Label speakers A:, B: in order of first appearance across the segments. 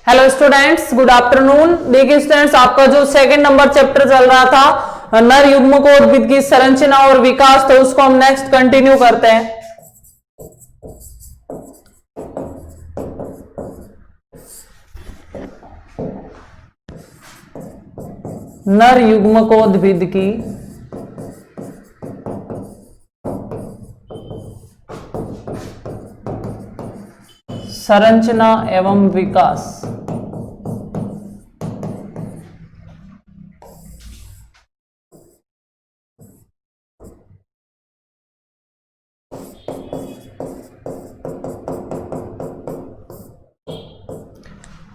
A: Hello students, good afternoon. देखिए students, आपका जो सेकंड नंबर चैप्टर चल रहा था नर युग्मक और उद्भिद की संरचना और विकास, तो उसको हम नेक्स्ट कंटिन्यू करते हैं। नर युग्मकोद्भिद की संरचना एवं विकास।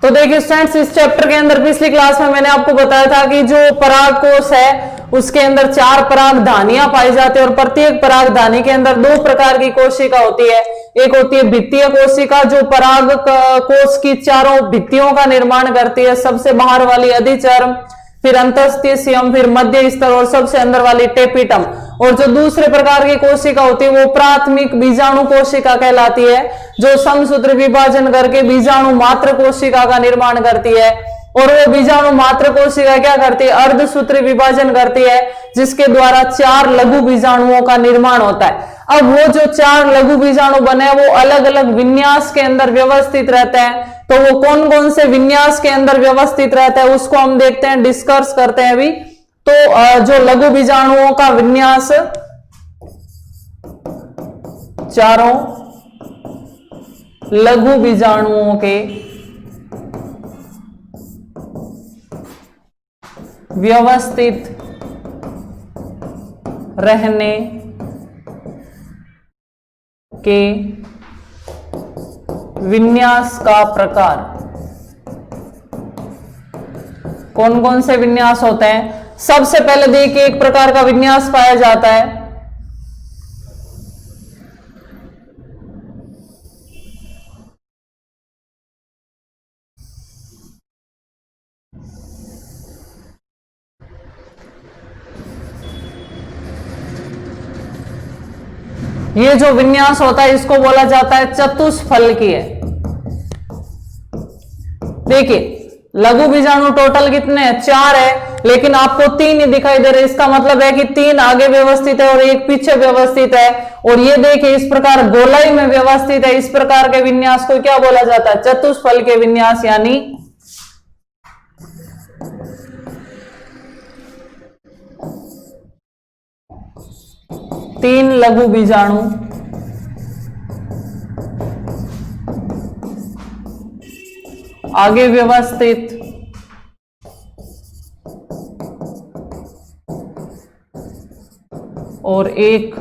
A: तो देखिए स्टूडेंट्स, इस चैप्टर के अंदर पिछली क्लास में मैंने आपको बताया था कि जो परागकोश है उसके अंदर 4 परागधानियां पाई जाती है और प्रत्येक परागधानी के अंदर 2 प्रकार की कोशिका होती है। एक होती है भित्तीय कोशिका जो पराग कोश की चारों भित्तियों का निर्माण करती है, सबसे बाहर वाली अधिचर्म, फिर अंतस्थियम, फिर मध्य स्तर और सबसे अंदर वाली टेपिटम। और जो दूसरे प्रकार की कोशिका होती है वो प्राथमिक बीजाणु कोशिका कहलाती है, जो समसूत्र विभाजन करके बीजाणु मात्र कोशिका का निर्माण करती है। और वो बीजाणु मात्र कोशिका क्या करती है? अर्धसूत्री विभाजन करती है, जिसके द्वारा 4 लघु बीजाणुओं का निर्माण होता है। अब वो जो 4 लघु बीजाणु बने वो अलग अलग विन्यास के अंदर व्यवस्थित रहते हैं। तो वो कौन कौन से विन्यास के अंदर व्यवस्थित रहता है उसको हम देखते हैं, डिस्कस करते हैं अभी। तो जो लघु बीजाणुओं का विन्यास, चारों लघु बीजाणुओं के व्यवस्थित रहने के विन्यास का प्रकार। कौन कौन से विन्यास होते हैं? सबसे पहले देखिए, एक प्रकार का विन्यास पाया जाता है ये जो विन्यास होता है इसको बोला जाता है चतुष्फलकीय। देखिए लघु बीजाणु टोटल कितने हैं? 4 है, लेकिन आपको 3 ही दिखाई दे रहे। इसका मतलब है कि 3 आगे व्यवस्थित है और 1 पीछे व्यवस्थित है। और ये देखिए इस प्रकार गोलाई में व्यवस्थित है। इस प्रकार के विन्यास को क्या बोला जाता है? चतुष्फलकीय विन्यास, यानी तीन लघु बीजाणु आगे व्यवस्थित और 1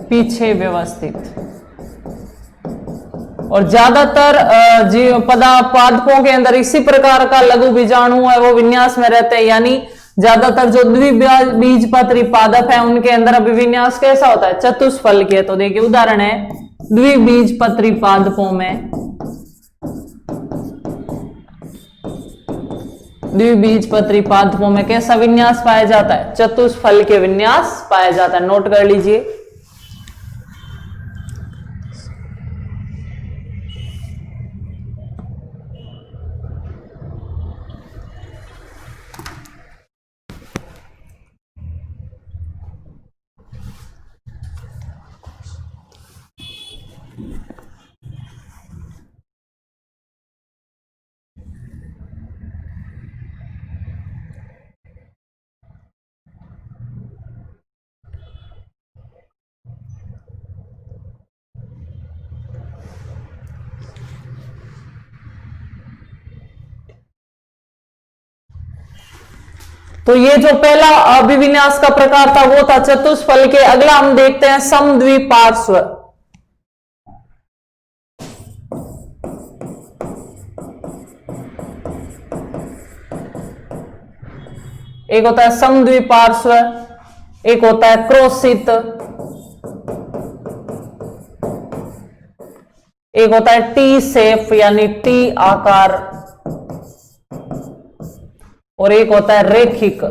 A: पीछे व्यवस्थित। और ज्यादातर पादपों के अंदर इसी प्रकार का लघु बीजाणु है वो विन्यास में रहते हैं, यानी ज्यादातर जो द्विबीजपत्री पादप है उनके अंदर अभिविन्यास कैसा होता है? चतुष्फलकीय। तो देखिए उदाहरण है द्विबीजपत्री पादपों में, द्विबीजपत्री पादपों में कैसा विन्यास पाया जाता है? चतुष्फलकीय विन्यास पाया जाता है। नोट कर लीजिए। तो ये जो पहला अभिविन्यास का प्रकार था वो था चतुष्फलकीय। अगला हम देखते हैं समद्विपार्श्व। एक होता है समद्विपार्श्व, एक होता है क्रोशित, एक होता है टी शेप यानी टी आकार, और एक होता है रेखिक।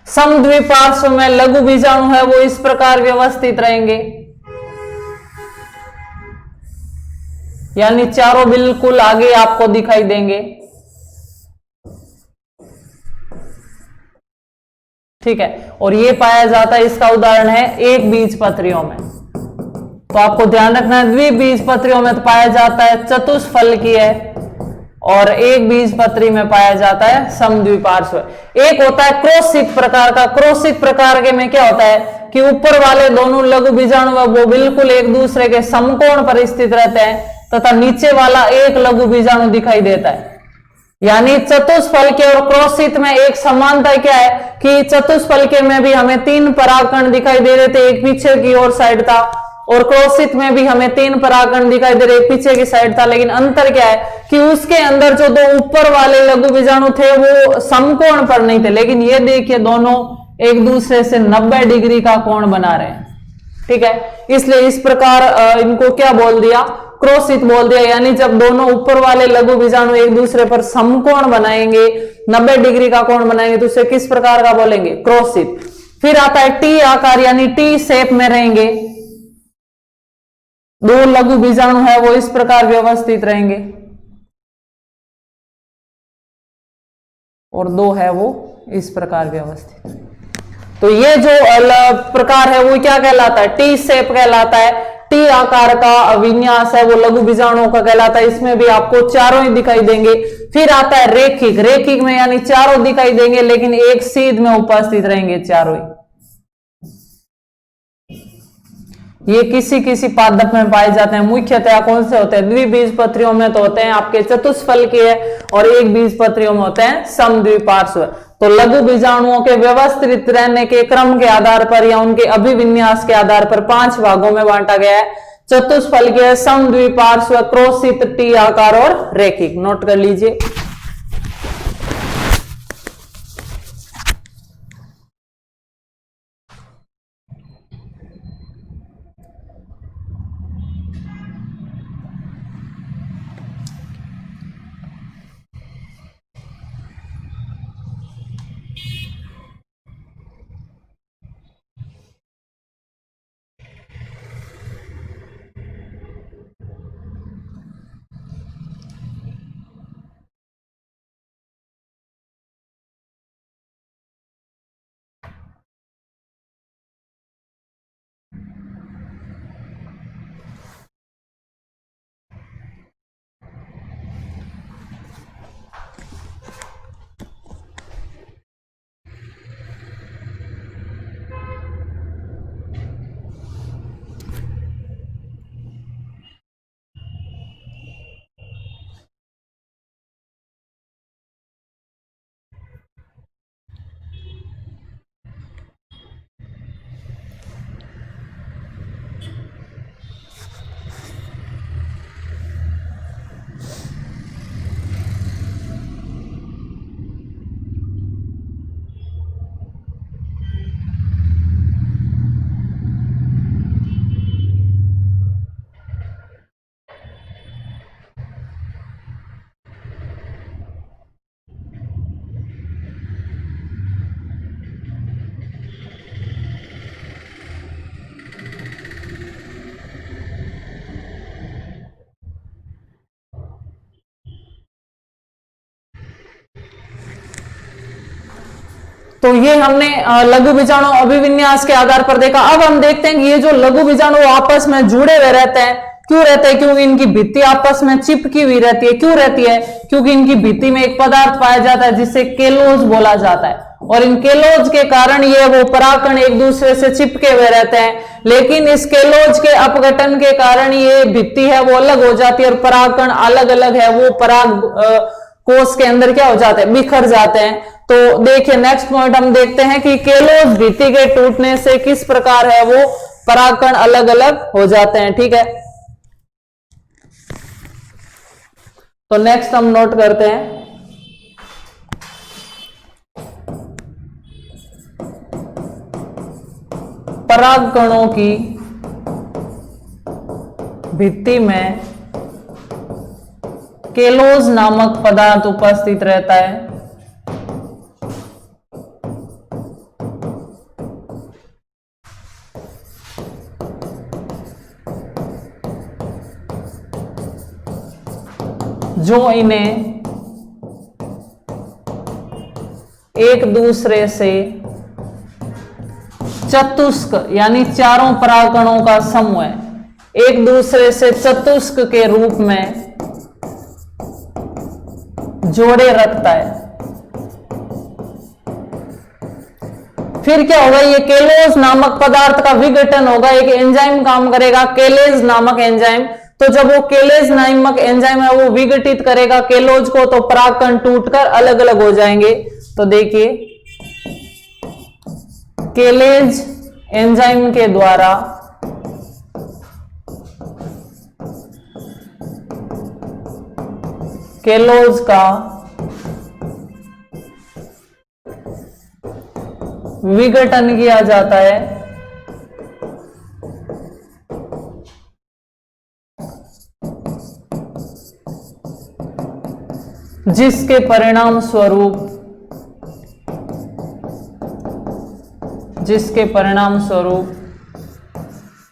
A: समद्विपार्श्व में लघु बीजाणु है वो इस प्रकार व्यवस्थित रहेंगे। यानी चारों बिल्कुल आगे आपको दिखाई देंगे। ठीक है, और ये पाया जाता है, इसका उदाहरण है एक बीजपत्रियों में। तो आपको ध्यान रखना है, द्विबीजपत्रियों में तो पाया जाता है चतुष्फलकीय, और एक बीजपत्री में पाया जाता है समद्विपार्श्व। एक होता है क्रोशित प्रकार का। क्रोशित प्रकार के में क्या होता है कि ऊपर वाले दोनों लघु बीजाणु वो बिल्कुल एक दूसरे के समकोण पर स्थित रहते हैं तथा नीचे वाला एक लघु बीजाणु दिखाई देता है। यानी चतुष्फलकीय और क्रोशित में एक समानता क्या है कि चतुष्फलकीय में भी हमें 3 परागकण दिखाई दे रहे थे, एक पीछे की ओर साइड था, और क्रोशित में भी हमें 3 परागकण दिखाई दे रहे, एक पीछे की साइड था। लेकिन अंतर क्या है कि उसके अंदर जो 2 ऊपर वाले लघु बीजाणु थे वो समकोण पर नहीं थे, लेकिन ये देखिए दोनों एक दूसरे से 90 डिग्री का कोण बना रहे हैं। ठीक है, इसलिए इस प्रकार इनको क्या बोल दिया, क्रोशित बोल दिया। यानी जब दोनों ऊपर वाले लघु बीजाणु एक दूसरे पर समकोण बनाएंगे, 90 डिग्री का कोण बनाएंगे, तो उसे किस प्रकार का बोलेंगे, क्रोशित। फिर आता है टी आकार, यानी टी शेप में रहेंगे, 2 लघु बीजाणु है वो इस प्रकार व्यवस्थित रहेंगे, और 2 है वो इस प्रकार व्यवस्थित। तो ये जो प्रकार है वो क्या कहलाता है, टी शेप कहलाता है। टी आकार का विन्यास है वो लघु बीजाणुओं का कहलाता है। इसमें भी आपको चारों ही दिखाई देंगे। फिर आता है रेखिक। रेखिक में यानी चारों दिखाई देंगे लेकिन एक सीध में उपस्थित रहेंगे चारों ही। ये किसी किसी पादप में पाए जाते हैं। मुख्यतः कौन से होते हैं, द्विबीजपत्रियों में तो होते हैं आपके चतुष्फलकीय, और एक बीजपत्रियों में होते हैं समद्विपार्श्व। तो लघु बीजाणुओं के व्यवस्थित रहने के क्रम के आधार पर या उनके अभिविन्यास के आधार पर 5 भागों में बांटा गया है, चतुष्फलकीय, समद्विपार्श्व, क्रोशित, टी आकार और रेखिक। नोट कर लीजिए। तो ये हमने लघु बीजाणु अभिविन्यास के आधार पर देखा। अब हम देखते हैं कि ये जो लघु बीजाणु आपस में जुड़े हुए रहते हैं, क्यों रहते हैं, क्योंकि इनकी भित्ति आपस में चिपकी हुई रहती है। क्यों रहती है, क्योंकि इनकी भित्ति में एक पदार्थ पाया जाता है जिसे केलोज बोला जाता है, और इन केलोज के कारण ये वो परागकण एक दूसरे से चिपके हुए रहते हैं। लेकिन इस केलोज के अपघटन के कारण ये भित्ति है वो अलग हो जाती है और परागकण अलग अलग है वो पराग कोष के अंदर क्या हो जाते हैं, बिखर जाते हैं। तो देखिए नेक्स्ट पॉइंट हम देखते हैं कि केलोज भित्ति के टूटने से किस प्रकार है वो परागकण अलग अलग हो जाते हैं। ठीक है, तो नेक्स्ट हम नोट करते हैं परागकणों की भित्ति में केलोज नामक पदार्थ उपस्थित रहता है। जो इन्हें एक दूसरे से चतुष्क यानी चारों परागकणों का समूह एक दूसरे से चतुष्क के रूप में जोड़े रखता है। फिर क्या होगा, ये केलोज नामक पदार्थ का विघटन होगा, एक एंजाइम काम करेगा केलेज नामक एंजाइम। तो जब वो केलेज नामक एंजाइम है वो विघटित करेगा केलोज को, तो परागकण टूटकर अलग अलग हो जाएंगे। तो देखिए केलेज एंजाइम के द्वारा केलोज का विघटन किया जाता है, जिसके परिणाम स्वरूप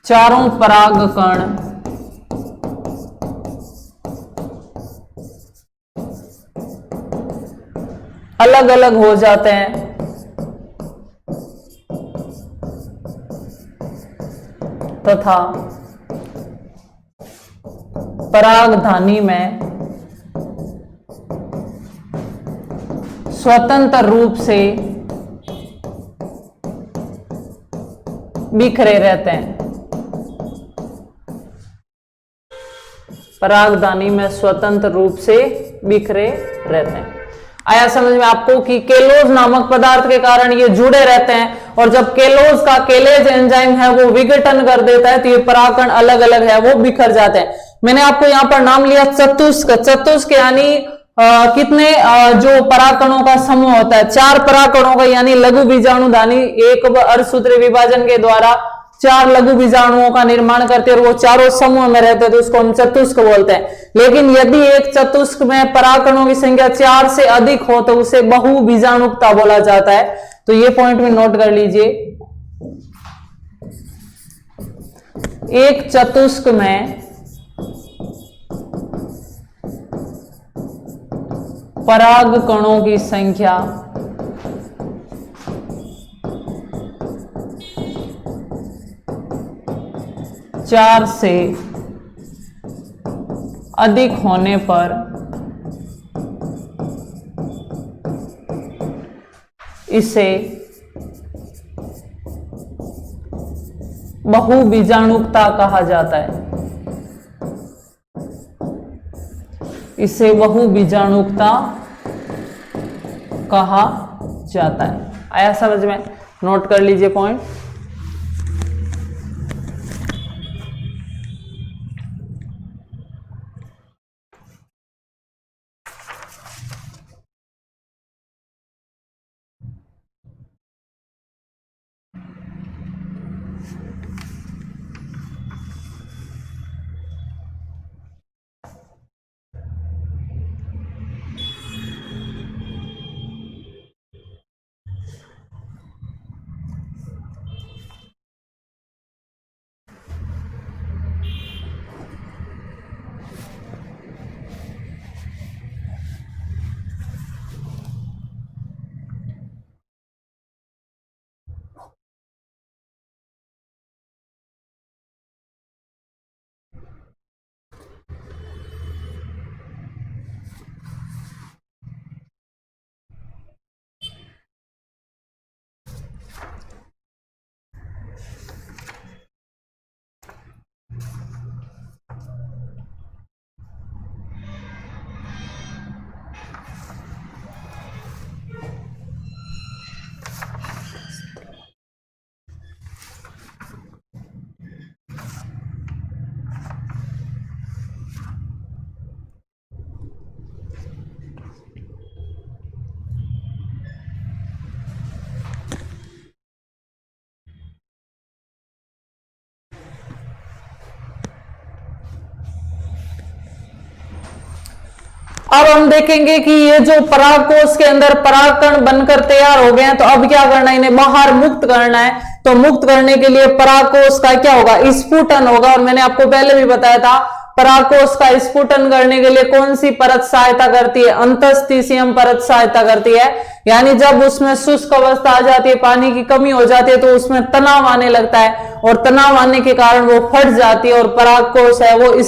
A: चारों परागकण अलग अलग हो जाते हैं तथा परागधानी में स्वतंत्र रूप से बिखरे रहते हैं। परागधानी में स्वतंत्र रूप से बिखरे रहते हैं। आया समझ में आपको कि केलोज नामक पदार्थ के कारण ये जुड़े रहते हैं, और जब केलोज का केलेज एंजाइम है वो विघटन कर देता है तो ये परागकण अलग अलग है वो बिखर जाते हैं। मैंने आपको यहां पर नाम लिया चतुष्क। चतुष्क यानी कितने जो परागकणों का समूह होता है, 4 परागकणों का, यानी लघु बीजाणुधानी एक अर्धसूत्रीय विभाजन के द्वारा 4 लघु बीजाणुओं का निर्माण करते हैं और वो चारों समूह में रहते हैं, तो उसको हम चतुष्क बोलते हैं। लेकिन यदि एक चतुष्क में परागकणों की संख्या 4 से अधिक हो तो उसे बहु बीजाणुकता बोला जाता है। तो ये पॉइंट में नोट कर लीजिए, एक चतुष्क में परागकणों की संख्या 4 से अधिक होने पर इसे बहुबीजाणुकता कहा जाता है। इसे बहुबीजाणुकता कहा जाता है। आया समझ में? नोट कर लीजिए पॉइंट। अब हम देखेंगे कि ये जो परागकोश के अंदर परागकण बनकर तैयार हो गए हैं, तो अब क्या करना है, इन्हें बाहर मुक्त करना है। तो मुक्त करने के लिए परागकोश का क्या होगा, स्फुटन होगा। और मैंने आपको पहले भी बताया था परागकोश का स्फुटन करने के लिए कौन सी परत सहायता करती है? अंतस्थिशियम परत सहायता करती है। यानी जब उसमें शुष्क अवस्था आ जाती है, पानी की कमी हो जाती है, तो उसमें तनाव आने लगता है और तनाव आने के कारण वो फट जाती है और परागकोश है वो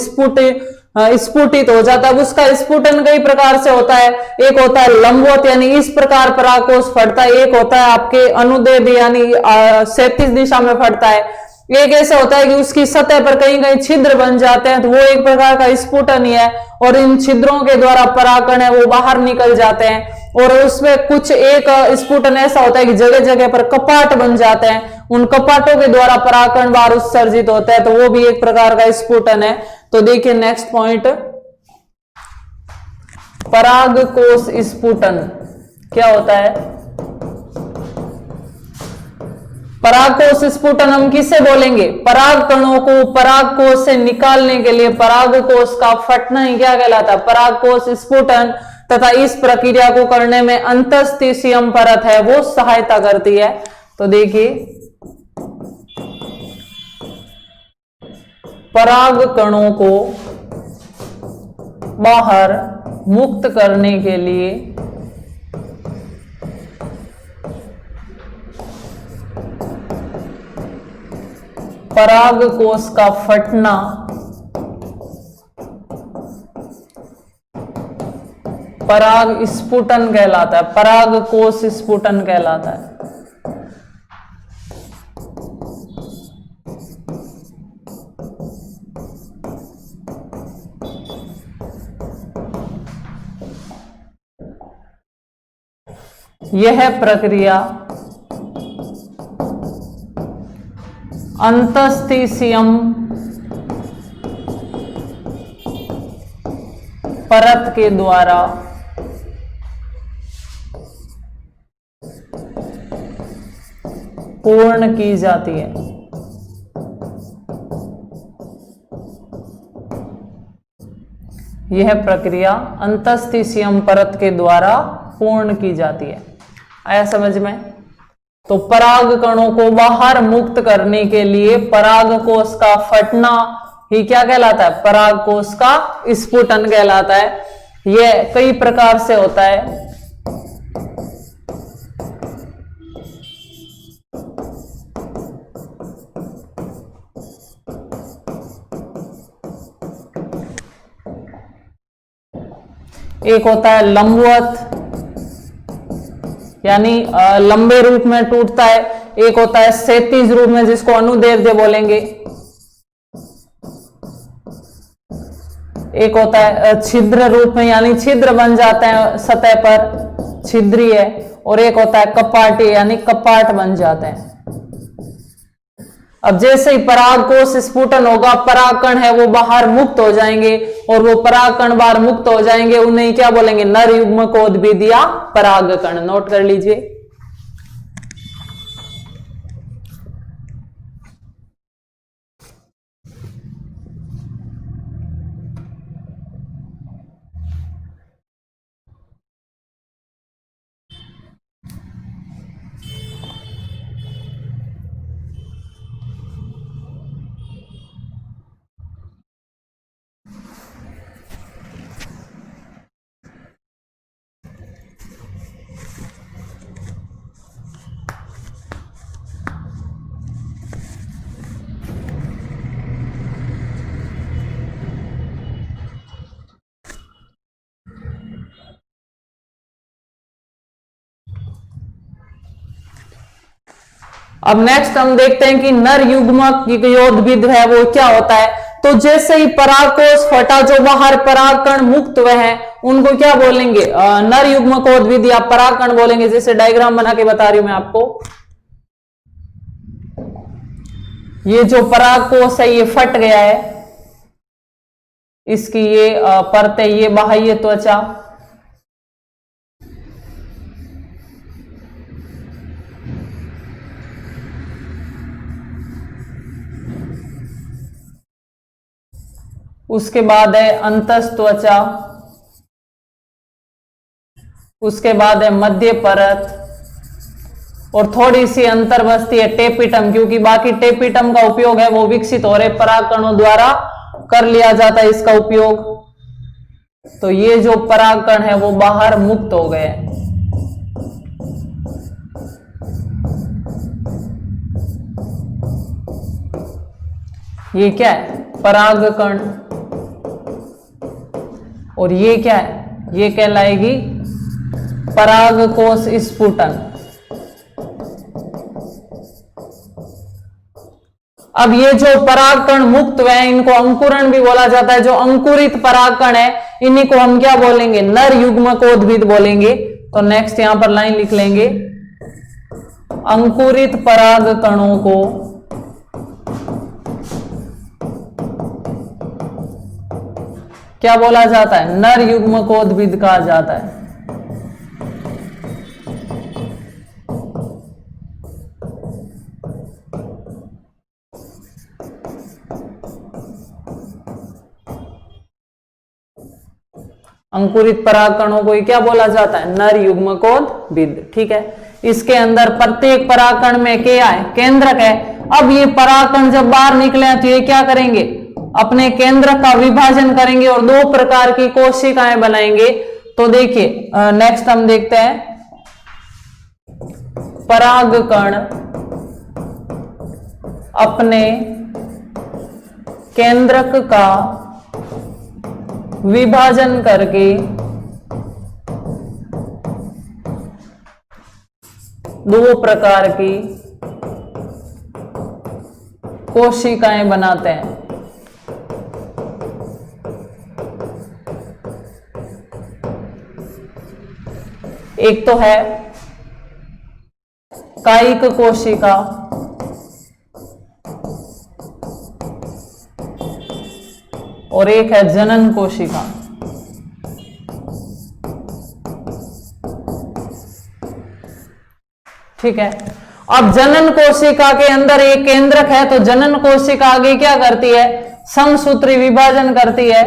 A: स्फुटित हो जाता है। उसका स्फुटन कई प्रकार से होता है। एक होता है लंबवत, यानी इस प्रकार परागकोश फटता है। एक होता है आपके अनुदैर्ध्य, यानी क्षैतिज दिशा में फटता है। एक ऐसा होता है कि उसकी सतह पर कहीं कहीं छिद्र बन जाते हैं, तो वो एक प्रकार का स्फुटन ही है और इन छिद्रों के द्वारा परागकण है वो बाहर निकल जाते हैं। और उसमें कुछ एक स्फुटन ऐसा होता है कि जगह जगह पर कपाट बन जाते हैं, उन कपाटों के द्वारा परागकण बाहर उत्सर्जित होता है, तो वो भी एक प्रकार का स्फुटन है। तो देखिए नेक्स्ट पॉइंट, परागकोश स्फुटन क्या होता है? परागकोश स्फुटन हम किसे बोलेंगे? पराग कणों को परागकोश से निकालने के लिए परागकोश का फटना ही क्या कहलाता है? परागकोश स्फुटन। तथा इस प्रक्रिया को करने में अंतस्थिशियम परत है वो सहायता करती है। तो देखिए, पराग कणों को बाहर मुक्त करने के लिए परागकोश का फटना पराग स्फुटन कहलाता है। परागकोश स्फुटन कहलाता है। यह प्रक्रिया अंतस्थिशियम परत के द्वारा पूर्ण की जाती है। यह प्रक्रिया अंतस्थिशियम परत के द्वारा पूर्ण की जाती है। आया समझ में? तो पराग कणों को बाहर मुक्त करने के लिए परागकोश का फटना ही क्या कहलाता है? परागकोश का स्फुटन कहलाता है। यह कई प्रकार से होता है। एक होता है लंबवत, यानी लंबे रूप में टूटता है। एक होता है क्षैतिज रूप में, जिसको अनुदैर्ध्य बोलेंगे। एक होता है छिद्र रूप में, यानी छिद्र बन जाते हैं सतह पर, छिद्रीय। और एक होता है कपाटी, यानी कपाट बन जाते हैं। अब जैसे ही परागकोश स्फुटन होगा, परागकण है वो बाहर मुक्त हो जाएंगे और वो परागकण बाहर मुक्त हो जाएंगे, उन्हें क्या बोलेंगे? नर युग्मकोद्भिद या परागकण। नोट कर लीजिए। अब नेक्स्ट हम देखते हैं कि नर युग्मकोद्भिद है वो क्या होता है। तो जैसे ही परागकोश फटा, जो बाहर परागकण मुक्त हुए हैं उनको क्या बोलेंगे? नर युग्मकोद्भिद या परागकण बोलेंगे। जैसे डायग्राम बना के बता रही हूं मैं आपको। ये जो परागकोश है ये फट गया है, इसकी ये परतें, ये बाह्य त्वचा, उसके बाद है अंतस त्वचा, उसके बाद है मध्य परत और थोड़ी सी अंतर बचती है टेपिटम, क्योंकि बाकी टेपिटम का उपयोग है वो विकसित हो रहे परागकणों द्वारा कर लिया जाता है इसका उपयोग, तो ये जो परागकण है वो बाहर मुक्त हो गए। ये क्या है? परागकण। और ये क्या है? ये कहलाएगी परागकोश स्फुटन। अब ये जो परागकण मुक्त हुए हैं इनको अंकुरण भी बोला जाता है। जो अंकुरित परागकण है इन्हीं को हम क्या बोलेंगे? नर युग्मकोद्भिद बोलेंगे। तो नेक्स्ट यहां पर लाइन लिख लेंगे, अंकुरित परागकणों को क्या बोला जाता है? नर युग्मकोद्भिद कहा जाता है। अंकुरित परागकणों को क्या बोला जाता है? नर युग्मकोद्भिद। ठीक है, इसके अंदर प्रत्येक परागकण में क्या है? केंद्रक है। अब ये परागकण जब बाहर निकले तो ये क्या करेंगे? अपने केंद्रक का विभाजन करेंगे और दो प्रकार की कोशिकाएं बनाएंगे। तो देखिए नेक्स्ट हम देखते हैं, परागकण अपने केंद्रक का विभाजन करके दो प्रकार की कोशिकाएं बनाते हैं। एक तो है कायिक कोशिका और एक है जनन कोशिका। ठीक है, अब जनन कोशिका के अंदर एक केंद्रक है, तो जनन कोशिका आगे क्या करती है? समसूत्री विभाजन करती है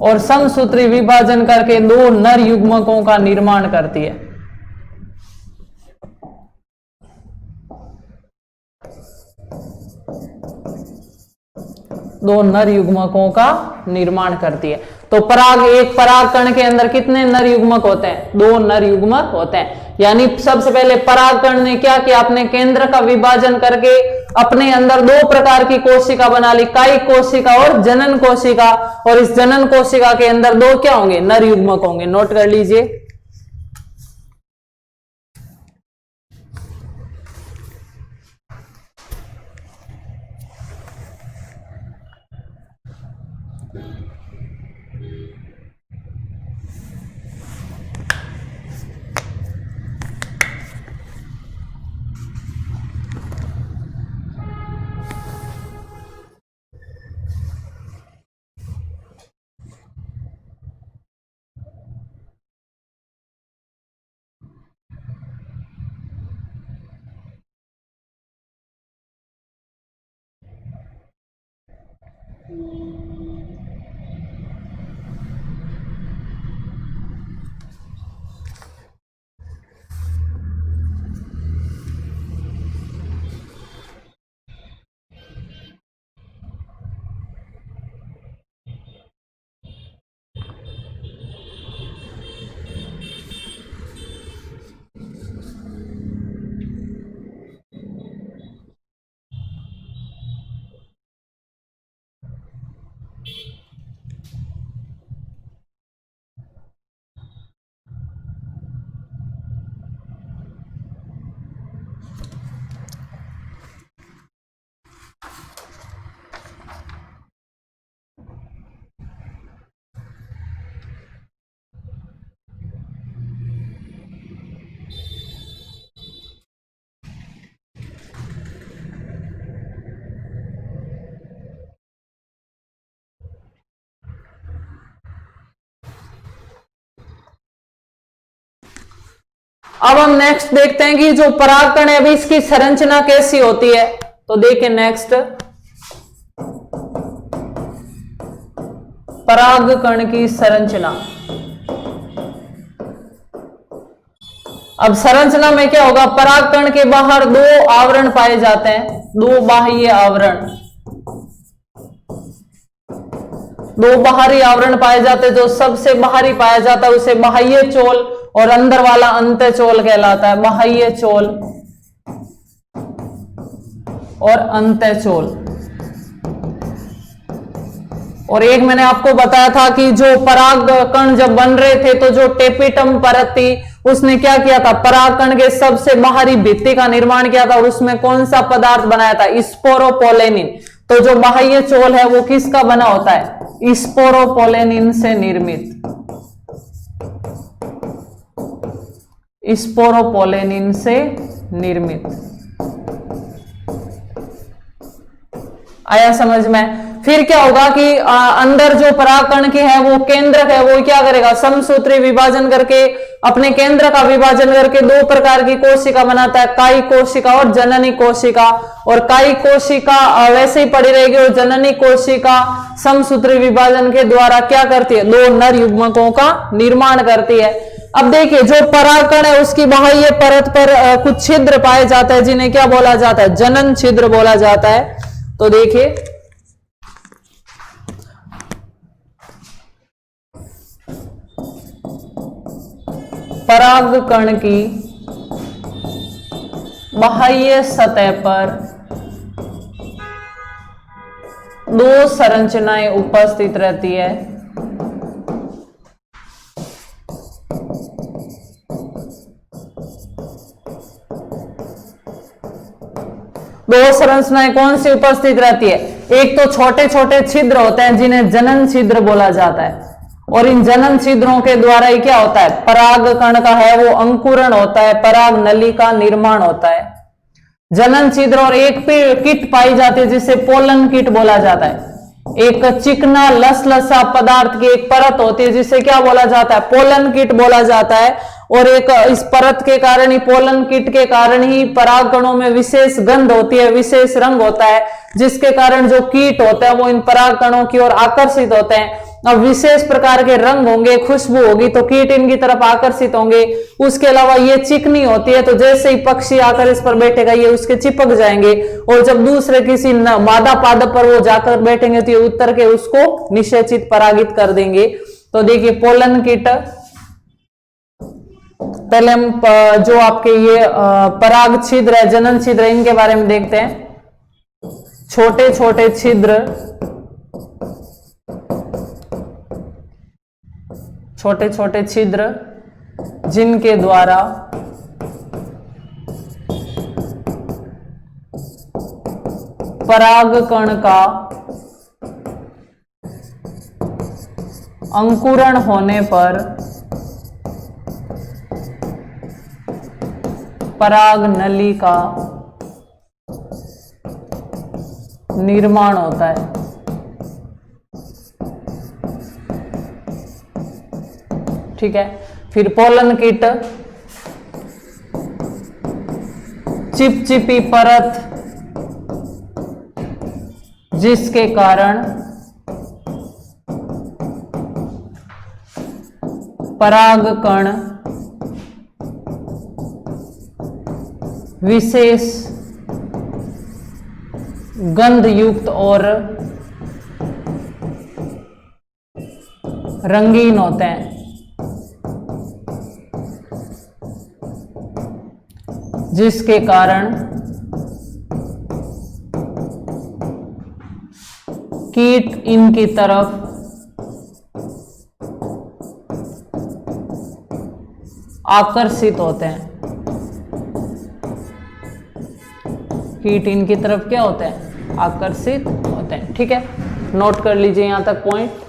A: और समसूत्री विभाजन करके दो नर युग्मकों का निर्माण करती है। दो नर युग्मकों का निर्माण करती है। तो एक परागकण के अंदर कितने नर युग्मक होते हैं? दो नर युग्मक होते हैं। यानी सबसे पहले परागकण ने क्या किया? अपने केंद्र का विभाजन करके अपने अंदर दो प्रकार की कोशिका बना ली, कायिक कोशिका और जनन कोशिका। और इस जनन कोशिका के अंदर दो क्या होंगे? नर युग्मक होंगे। नोट कर लीजिए। अब हम नेक्स्ट देखते हैं कि जो परागकण है अभी इसकी संरचना कैसी होती है। तो देखिए नेक्स्ट, परागकण की संरचना। अब संरचना में क्या होगा? परागकण के बाहर दो आवरण पाए जाते हैं, दो बाह्य आवरण। दो बाहरी आवरण पाए जाते, जो सबसे बाहरी पाया जाता है उसे बाह्य चोल और अंदर वाला अंतःचोल कहलाता है। बाह्य चोल और अंतःचोल। और एक मैंने आपको बताया था कि जो पराग कण जब बन रहे थे तो जो टेपिटम परत थी उसने क्या किया था, परागकण के सबसे बाहरी भित्ति का निर्माण किया था और उसमें कौन सा पदार्थ बनाया था, स्पोरोपोलेनिन। तो जो बाह्य चोल है वो किसका बना होता है, स्पोरोपोलेनिन से निर्मित। स्पोरोपोलेनिन से निर्मित। आया समझ में। फिर क्या होगा कि अंदर जो परागकण की है वो केंद्रक है, वो क्या करेगा, समसूत्री विभाजन करके अपने केंद्र का विभाजन करके दो प्रकार की कोशिका बनाता है, कायिक कोशिका और जननी कोशिका। और कायिक कोशिका वैसे ही पड़ी रहेगी और जननी कोशिका समसूत्री विभाजन के द्वारा क्या करती है, दो नर युग्मकों का निर्माण करती है। अब देखिए जो परागकण है उसकी बाह्य परत पर कुछ छिद्र पाए जाते हैं जिन्हें क्या बोला जाता है, जनन छिद्र बोला जाता है। तो देखिए परागकण की बाह्य सतह पर दो संरचनाएं उपस्थित रहती है। दो संरचनाएं कौन सी उपस्थित रहती है, एक तो छोटे छोटे छिद्र होते हैं जिन्हें जनन छिद्र बोला जाता है, और इन जनन छिद्रों के द्वारा ही क्या होता है, परागकण का है वो अंकुरण होता है, पराग नली का निर्माण होता है। जनन छिद्र और एक किट पाई जाती है जिसे पोलन किट बोला जाता है। एक चिकना लसलसा पदार्थ की एक परत होती है जिसे क्या बोला जाता है, पोलन किट बोला जाता है। और एक इस परत के कारण ही, पोलन किट के कारण ही परागकणों में विशेष गंध होती है, विशेष रंग होता है, जिसके कारण जो कीट होते हैं वो इन परागकणों की ओर आकर्षित होते हैं। अब विशेष प्रकार के रंग होंगे, खुशबू होगी तो कीट इनकी तरफ आकर्षित होंगे। उसके अलावा ये चिकनी होती है तो जैसे ही पक्षी आकर इस पर बैठेगा ये उसके चिपक जाएंगे, और जब दूसरे किसी मादा पादप पर वो जाकर बैठेंगे तो ये उत्तर के उसको निषेचित परागित कर देंगे। तो देखिए पोलन कीट, पहले हम जो आपके ये पराग छिद्र है, जनन छिद्र, इनके बारे में देखते हैं। छोटे छोटे छिद्र, छोटे छोटे छिद्र जिनके द्वारा परागकण का अंकुरण होने पर पराग नली का निर्माण होता है। ठीक है। फिर पोलन किट, चिपचिपी परत जिसके कारण परागकण विशेष गंध युक्त और रंगीन होते हैं, जिसके कारण कीट इनकी तरफ आकर्षित होते हैं। कीट इनकी तरफ क्या होते हैं, आकर्षित होते हैं। ठीक है, नोट कर लीजिए यहां तक पॉइंट।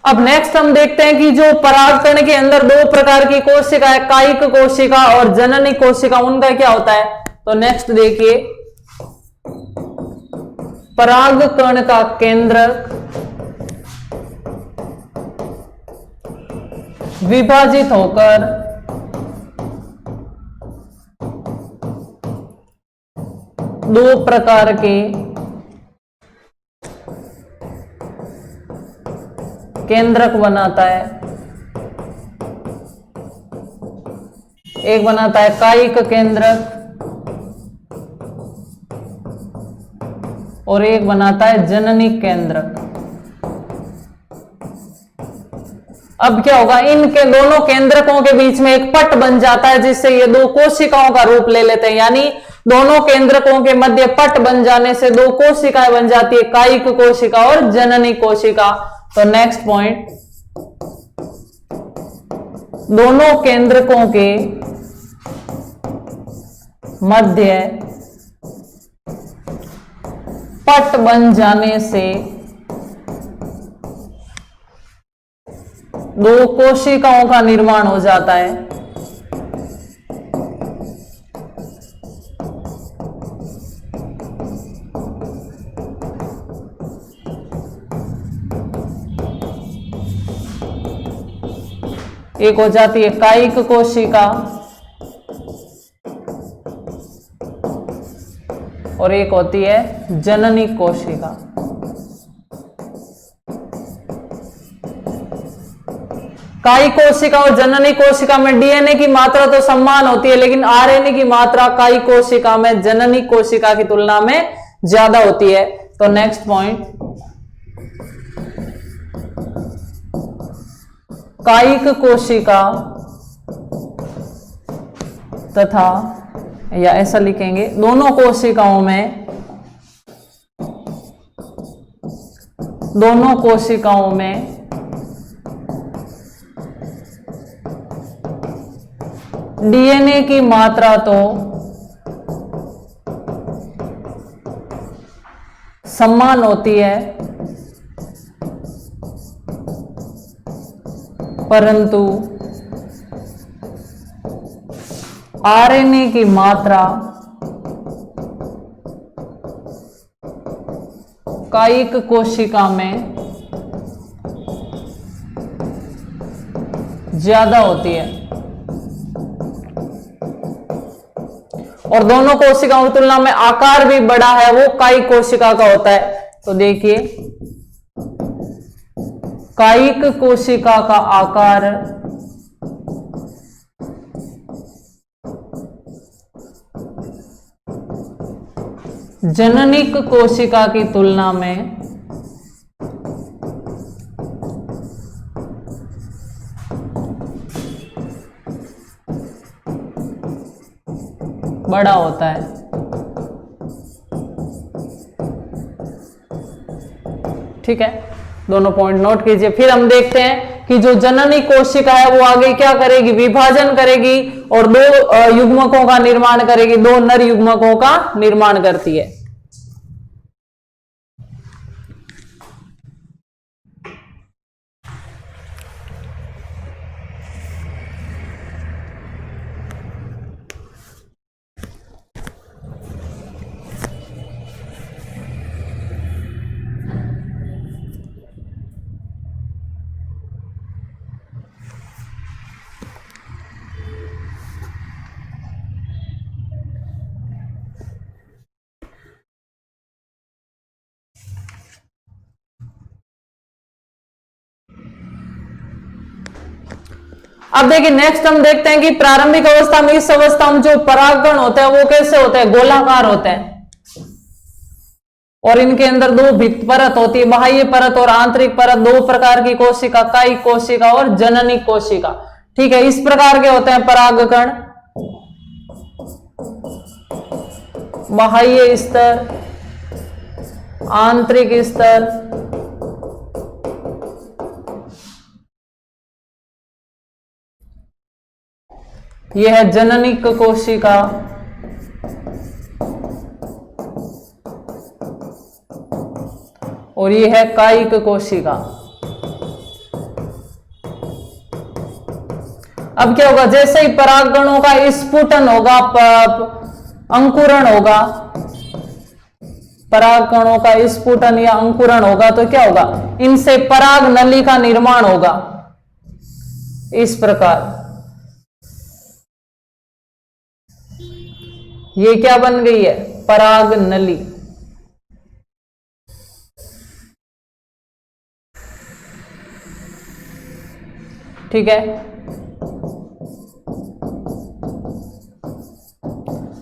A: अब नेक्स्ट हम देखते हैं कि जो परागकण के अंदर दो प्रकार की कोशिका है, कायिक कोशिका और जननी कोशिका, उनका क्या होता है। तो नेक्स्ट देखिए, परागकण का केंद्रक विभाजित होकर दो प्रकार के केंद्रक बनाता है। एक बनाता है कायिक केंद्रक और एक बनाता है जननी केंद्रक। अब क्या होगा, इनके दोनों केंद्रकों के बीच में एक पट बन जाता है, जिससे ये दो कोशिकाओं का रूप ले लेते हैं। यानी दोनों केंद्रकों के मध्य पट बन जाने से दो कोशिकाएं बन जाती है, कायिक कोशिका और जननी कोशिका। तो नेक्स्ट पॉइंट, दोनों केंद्रकों के मध्य पट बन जाने से दो कोशिकाओं का निर्माण हो जाता है। एक हो जाती है कायिक कोशिका और एक होती है जननी कोशिका। कायिक कोशिका और जननी कोशिका में डीएनए की मात्रा तो समान होती है, लेकिन आरएनए की मात्रा कायिक कोशिका में जननी कोशिका की तुलना में ज्यादा होती है। तो नेक्स्ट पॉइंट, कायिक कोशिका तथा, या ऐसा लिखेंगे, दोनों कोशिकाओं में डीएनए की मात्रा तो समान होती है, परंतु आरएनए की मात्रा कायिक कोशिका में ज्यादा होती है। और दोनों कोशिकाओं की तुलना में आकार भी बड़ा है, वो कायिक कोशिका का होता है। तो देखिए, कायिक कोशिका का आकार जननिक कोशिका की तुलना में बड़ा होता है। ठीक है, दोनों पॉइंट नोट कीजिए। फिर हम देखते हैं कि जो जननी कोशिका है वो आगे क्या करेगी, विभाजन करेगी और दो युग्मकों का निर्माण करेगी, दो नर युग्मकों का निर्माण करती है। अब देखिए, नेक्स्ट हम देखते हैं कि प्रारंभिक अवस्था में, इस अवस्था में जो परागकण होते हैं वो कैसे होते हैं, गोलाकार होते हैं और इनके अंदर दो भित्त परत होती है, बाह्य परत और आंतरिक परत। दो प्रकार की कोशिका, कायिक कोशिका और जननी कोशिका। ठीक है, इस प्रकार के होते हैं परागकण, बाह्य स्तर, आंतरिक स्तर, यह है जननिक कोशिका और यह है कायिक कोशिका। अब क्या होगा, जैसे ही परागकणों का स्फुटन होगा, अंकुरण होगा, परागकणों का स्फुटन या अंकुरण होगा तो क्या होगा, इनसे पराग नली का निर्माण होगा इस प्रकार। ये क्या बन गई है, पराग नली। ठीक है,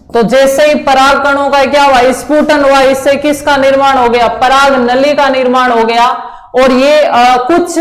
A: तो जैसे ही पराग कणों का क्या हुआ, स्फुटन हुआ, इससे किसका निर्माण हो गया, पराग नली का निर्माण हो गया। और ये कुछ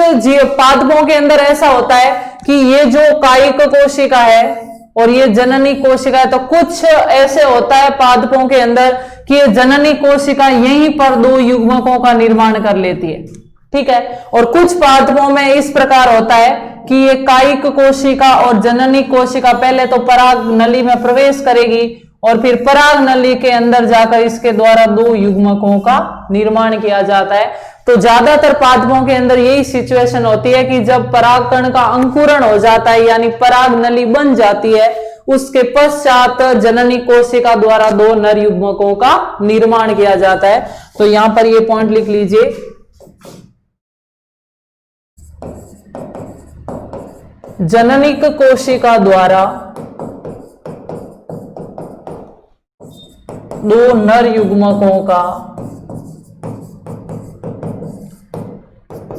A: पादपों के अंदर ऐसा होता है कि ये जो कायिक कोशिका है और ये जननी कोशिका है, तो कुछ ऐसे होता है पादपों के अंदर कि ये जननी कोशिका यहीं पर दो युग्मकों का निर्माण कर लेती है। ठीक है, और कुछ पादपों में इस प्रकार होता है कि ये कायिक कोशिका और जननी कोशिका पहले तो पराग नली में प्रवेश करेगी और फिर पराग नली के अंदर जाकर इसके द्वारा दो युग्मकों का निर्माण किया जाता है। तो ज्यादातर पादपों के अंदर यही सिचुएशन होती है कि जब परागकण का अंकुरण हो जाता है यानी पराग नली बन जाती है, उसके पश्चात जननी कोशिका द्वारा दो नर युग्मकों का निर्माण किया जाता है। तो यहां पर ये पॉइंट लिख लीजिए, जननिक कोशिका द्वारा दो नर युग्मकों का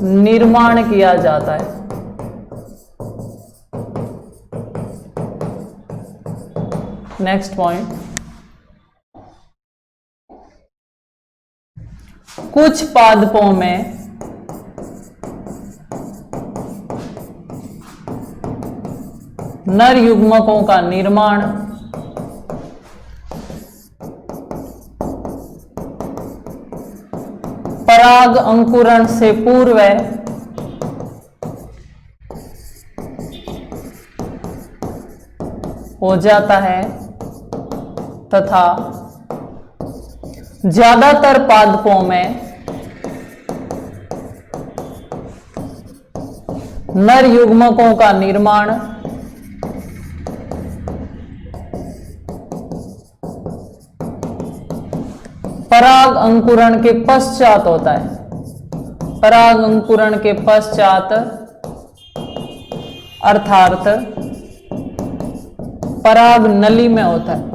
A: निर्माण किया जाता है। नेक्स्ट पॉइंट, कुछ पादपों में नर युग्मकों का निर्माण पराग अंकुरण से पूर्व हो जाता है तथा ज्यादातर पादपों में नर युग्मकों का निर्माण पराग अंकुरण के पश्चात होता है। पराग अंकुरण के पश्चात अर्थात पराग नली में होता है।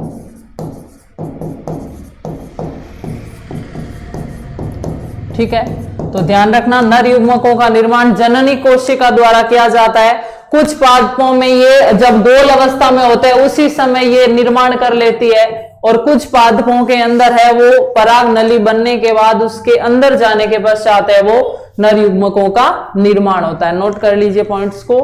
A: ठीक है, तो ध्यान रखना, नर युग्मकों का निर्माण जननी कोशिका द्वारा किया जाता है। कुछ पादपों में ये जब गोल अवस्था में होते हैं उसी समय ये निर्माण कर लेती है, और कुछ पादपों के अंदर है वो पराग नली बनने के बाद उसके अंदर जाने के पश्चात है वो नर युग्मकों का निर्माण होता है। नोट कर लीजिए पॉइंट्स को।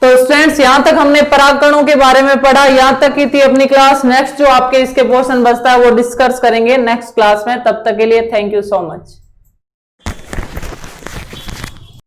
A: तो स्टूडेंट्स, यहां तक हमने परागकणों के बारे में पढ़ा, यहां तक की थी अपनी क्लास। नेक्स्ट जो आपके इसके पोर्शन बचता है वो डिस्कस करेंगे नेक्स्ट क्लास में। तब तक के लिए थैंक यू सो मच।